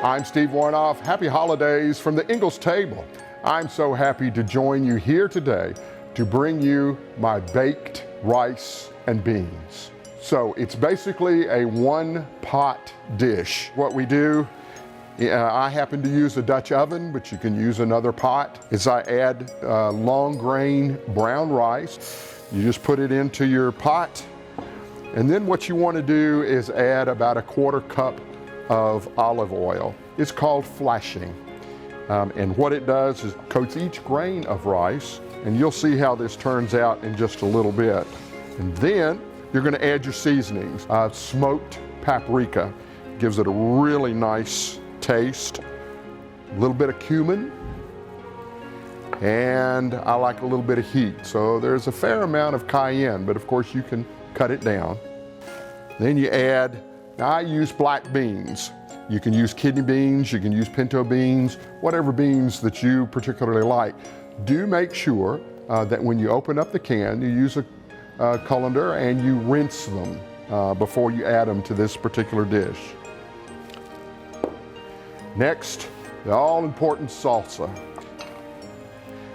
I'm Steve Woronoff. Happy holidays from the Ingles table. I'm so happy to join you here today to bring you my baked rice and beans. So it's basically a one-pot dish. What we do, I happen to use a Dutch oven, but you can use another pot, is I add long grain brown rice. You just put it into your pot, and then what you want to do is add about a quarter cup of olive oil. It's called flashing. And what it does is coats each grain of rice, and you'll see how this turns out in just a little bit. And then you're going to add your seasonings. Smoked paprika gives it a really nice taste. A little bit of cumin, and I like a little bit of heat. So there's a fair amount of cayenne, but of course you can cut it down. Then you add, now I use black beans. You can use kidney beans, you can use pinto beans, whatever beans that you particularly like. Do make sure that when you open up the can, you use a colander and you rinse them before you add them to this particular dish. Next, the all-important salsa.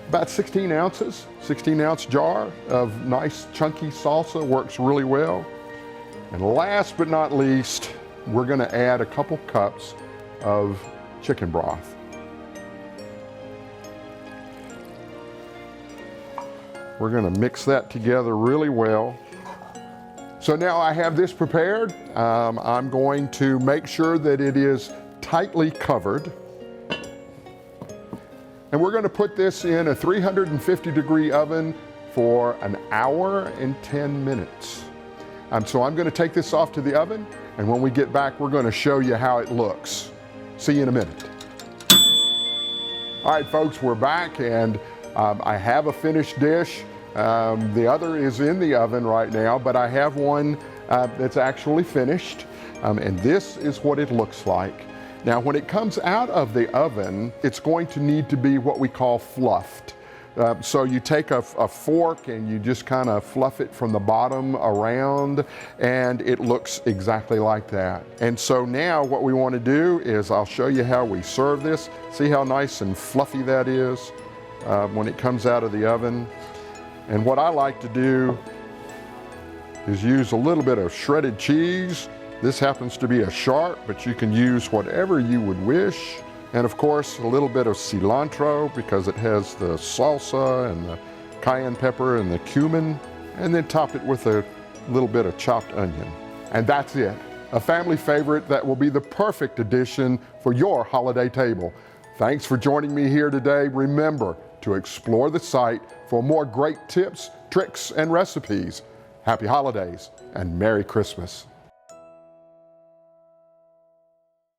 About 16 ounces, 16-ounce jar of nice chunky salsa works really well. And last but not least, we're going to add a couple cups of chicken broth. We're going to mix that together really well. So now I have this prepared. I'm going to make sure that it is tightly covered. And we're going to put this in a 350-degree oven for an hour and 10 minutes. So I'm going to take this off to the oven, and when we get back, we're going to show you how it looks. See you in a minute. All right, folks, we're back, and I have a finished dish. The other is in the oven right now, but I have one that's actually finished, and this is what it looks like. Now, when it comes out of the oven, it's going to need to be what we call fluffed. So you take a fork and you just kind of fluff it from the bottom around, and it looks exactly like that. And so now what we want to do is I'll show you how we serve this. See how nice and fluffy that is when it comes out of the oven. And what I like to do is use a little bit of shredded cheese. This happens to be a sharp, but you can use whatever you would wish. And of course, a little bit of cilantro because it has the salsa and the cayenne pepper and the cumin. And then top it with a little bit of chopped onion. And that's it. A family favorite that will be the perfect addition for your holiday table. Thanks for joining me here today. Remember to explore the site for more great tips, tricks, and recipes. Happy holidays and Merry Christmas.